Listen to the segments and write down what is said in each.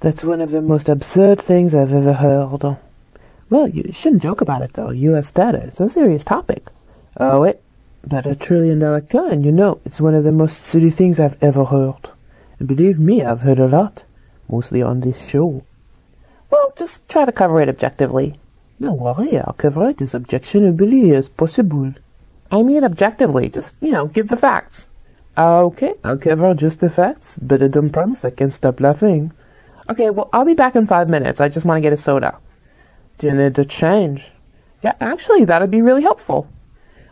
That's one of the most absurd things I've ever heard. Well, you shouldn't joke about it, though. U.S. data. It's a serious topic. Oh, wait. But $1 trillion coin, it's one of the most silly things I've ever heard. And believe me, I've heard a lot. Mostly on this show. Well, just try to cover it objectively. Don't worry, I'll cover it as objectionably as possible. I mean objectively, just, give the facts. Okay, I'll cover just the facts, but I don't promise I can't stop laughing. Okay, well, I'll be back in 5 minutes. I just want to get a soda. Do you need to change? Yeah, actually, that'd be really helpful.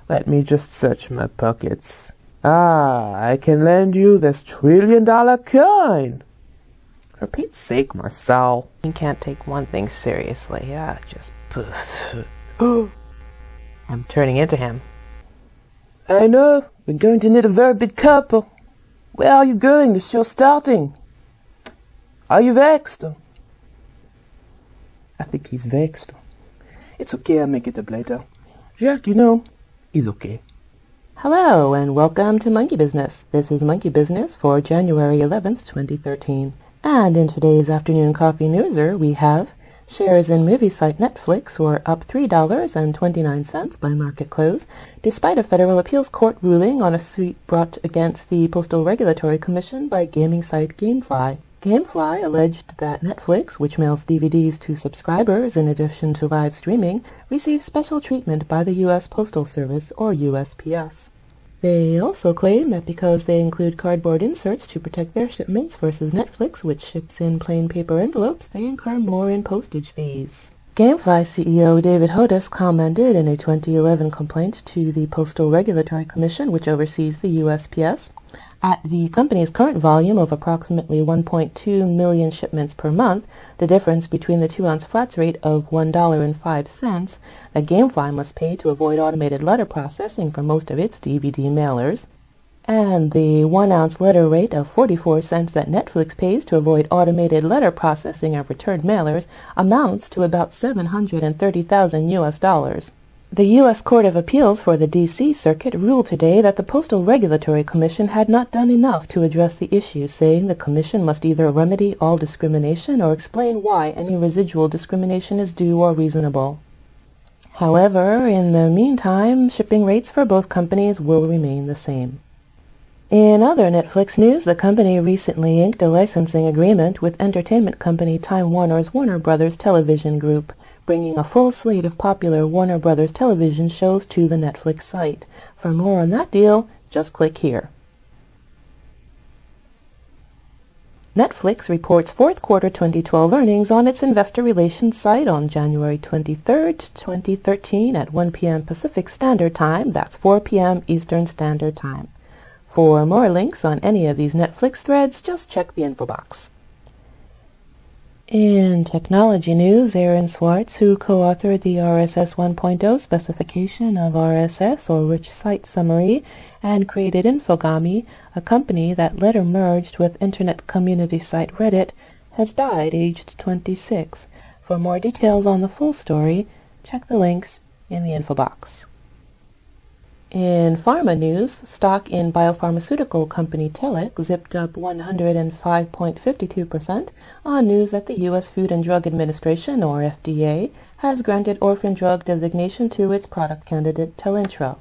Let me just search my pockets. I can lend you this $1 trillion coin. For Pete's sake, Marcel. You can't take one thing seriously. Yeah, just poof. I'm turning into him. I know. We're going to need a very big couple. Where are you going? The show's starting. Are you vexed? I think he's vexed. It's okay, I'll make it up later. Jacques, he's okay. Hello, and welcome to Monkey Business. This is Monkey Business for January 11th, 2013. And in today's afternoon coffee newser, we have shares in movie site Netflix were up $3.29 by market close, despite a federal appeals court ruling on a suit brought against the Postal Regulatory Commission by gaming site GameFly. GameFly alleged that Netflix, which mails DVDs to subscribers in addition to live streaming, received special treatment by the U.S. Postal Service, or USPS. They also claim that because they include cardboard inserts to protect their shipments versus Netflix, which ships in plain paper envelopes, they incur more in postage fees. GameFly CEO David Hostess commented in a 2011 complaint to the Postal Regulatory Commission, which oversees the USPS, at the company's current volume of approximately 1.2 million shipments per month, the difference between the 2-ounce flats rate of $1.05 that GameFly must pay to avoid automated letter processing for most of its DVD mailers, and the 1-ounce letter rate of 44 cents that Netflix pays to avoid automated letter processing of returned mailers amounts to about $730,000 US. The U.S. Court of Appeals for the D.C. Circuit ruled today that the Postal Regulatory Commission had not done enough to address the issue, saying the Commission must either remedy all discrimination or explain why any residual discrimination is due or reasonable. However, in the meantime, shipping rates for both companies will remain the same. In other Netflix news, the company recently inked a licensing agreement with entertainment company Time Warner's Warner Brothers Television Group, bringing a full slate of popular Warner Brothers television shows to the Netflix site. For more on that deal, just click here. Netflix reports fourth quarter 2012 earnings on its investor relations site on January 23, 2013 at 1 p.m. Pacific Standard Time, that's 4 p.m. Eastern Standard Time. For more links on any of these Netflix threads, just check the info box. In technology news, Aaron Swartz, who co-authored the RSS 1.0 specification of RSS, or Rich Site Summary, and created Infogami, a company that later merged with internet community site Reddit, has died aged 26. For more details on the full story, check the links in the info box. In pharma news, stock in biopharmaceutical company Telik zipped up 105.52% on news that the U.S. Food and Drug Administration, or FDA, has granted orphan drug designation to its product candidate Telintra.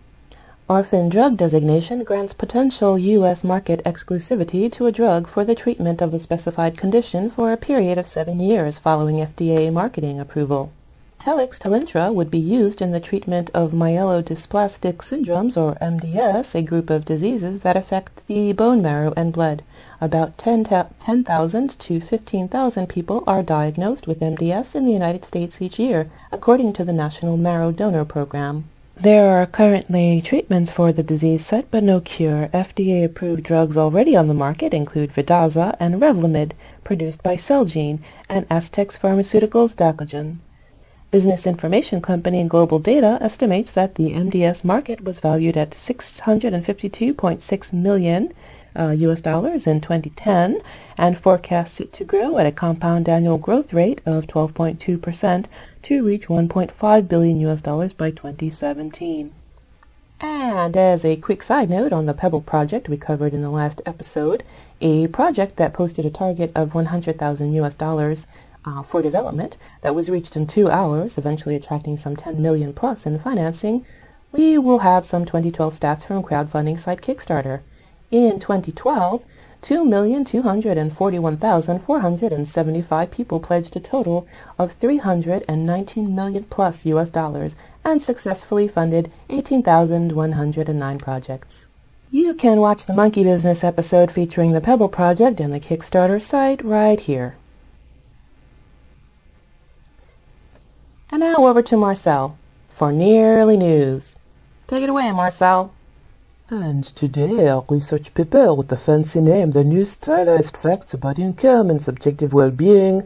Orphan drug designation grants potential U.S. market exclusivity to a drug for the treatment of a specified condition for a period of 7 years following FDA marketing approval. Telik's Telintra would be used in the treatment of myelodysplastic syndromes, or MDS, a group of diseases that affect the bone marrow and blood. About 10,000 to 15,000 people are diagnosed with MDS in the United States each year, according to the National Marrow Donor Program. There are currently treatments for the disease set, but no cure. FDA-approved drugs already on the market include Vidaza and Revlimid, produced by Celgene, and Aztecs Pharmaceuticals' Dacogen. Business information company Global Data estimates that the MDS market was valued at $652.6 million US dollars in 2010 and forecasts it to grow at a compound annual growth rate of 12.2% to reach $1.5 billion US dollars by 2017. And as a quick side note on the Pebble project we covered in the last episode, a project that posted a target of 100,000 US dollars for development that was reached in 2 hours, eventually attracting some 10 million plus in financing, we will have some 2012 stats from crowdfunding site Kickstarter. In 2012, 2,241,475 people pledged a total of 319 million plus US dollars and successfully funded 18,109 projects. You can watch the Monkey Business episode featuring the Pebble project and the Kickstarter site right here. And now over to Marcel for Nearly News. Take it away, Marcel. And today our research paper with the fancy name, The New Stylized Facts About Income and Subjective Well-Being,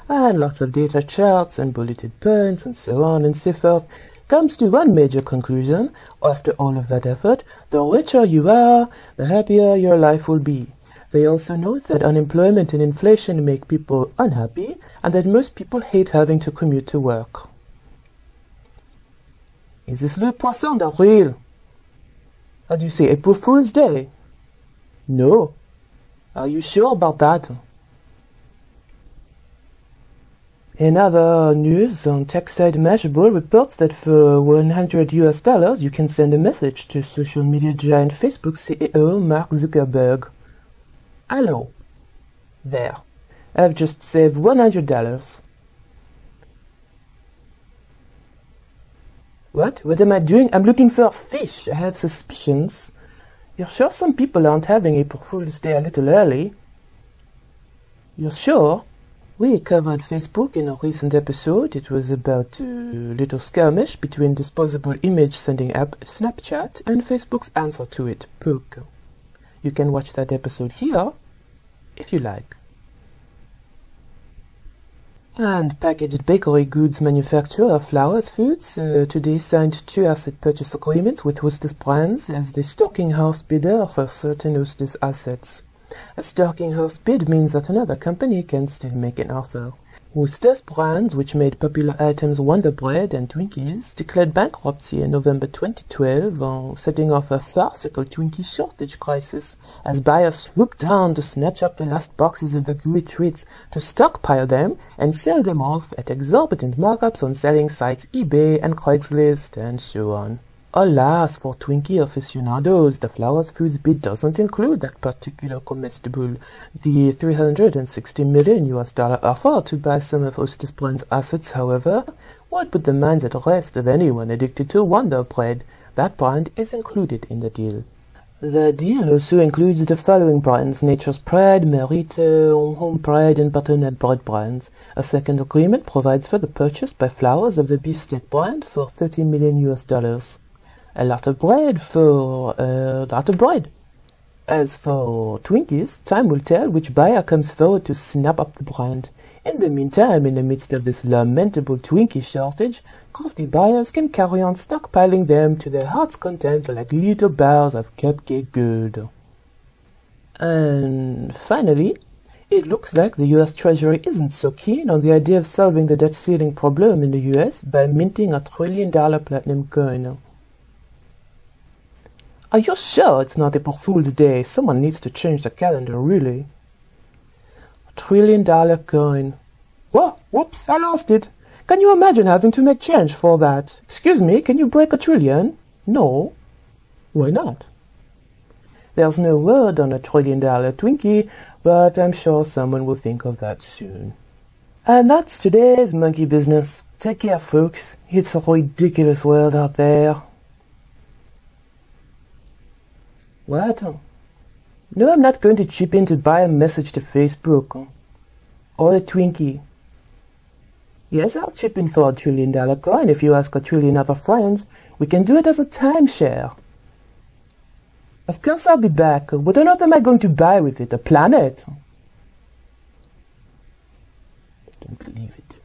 and lots of data charts and bulleted points and so on and so forth, comes to one major conclusion. After all of that effort, the richer you are, the happier your life will be. They also note that unemployment and inflation make people unhappy, and that most people hate having to commute to work. Is this le poisson d'avril? How do you say, April Fool's Day? No. Are you sure about that? In other news, on TechSide Mashable reports that for 100 US dollars you can send a message to social media giant Facebook CEO Mark Zuckerberg. Hello. There. I've just saved $100. What? What am I doing? I'm looking for fish. I have suspicions. You're sure some people aren't having April Fool's Day a little early? You're sure? We covered Facebook in a recent episode. It was about a little skirmish between disposable image sending app Snapchat and Facebook's answer to it, TELK. You can watch that episode here, if you like. And packaged bakery goods manufacturer Flowers Foods today signed 2 asset purchase agreements with Hostess Brands as the stalking house bidder for certain Hostess assets. A stalking house bid means that another company can still make an offer. Hostess Brands, which made popular items Wonder Bread and Twinkies, declared bankruptcy in November 2012, setting off a farcical Twinkie shortage crisis as buyers swooped down to snatch up the last boxes of the gooey treats, to stockpile them and sell them off at exorbitant markups on selling sites eBay and Craigslist and so on. Alas, for Twinkie aficionados, the Flowers Foods bid doesn't include that particular comestible. The $360 million US offer to buy some of Hostess Brands' assets, however, would put the minds at rest of anyone addicted to Wonder Bread. That brand is included in the deal. The deal also includes the following brands: Nature's Pride, Merito, Home Pride, and Butternut Bread brands. A second agreement provides for the purchase by Flowers of the beefsteak brand for $30 million US. A lot of bread for a lot of bread. As for Twinkies, time will tell which buyer comes forward to snap up the brand. In the meantime, in the midst of this lamentable Twinkie shortage, crafty buyers can carry on stockpiling them to their heart's content like little bars of cupcake good. And finally, it looks like the US Treasury isn't so keen on the idea of solving the debt ceiling problem in the US by minting a $1 trillion platinum coin. Are you sure it's not April Fool's Day? Someone needs to change the calendar, really. $1 trillion coin. Whoa, whoops, I lost it. Can you imagine having to make change for that? Excuse me, can you break $1 trillion? No. Why not? There's no word on $1 trillion Twinkie, but I'm sure someone will think of that soon. And that's today's Monkey Business. Take care, folks. It's a ridiculous world out there. What? No, I'm not going to chip in to buy a message to Facebook. Or a Twinkie. Yes, I'll chip in for $1 trillion coin if you ask 1 trillion other friends. We can do it as a timeshare. Of course I'll be back. What on earth am I going to buy with it? A planet? I don't believe it.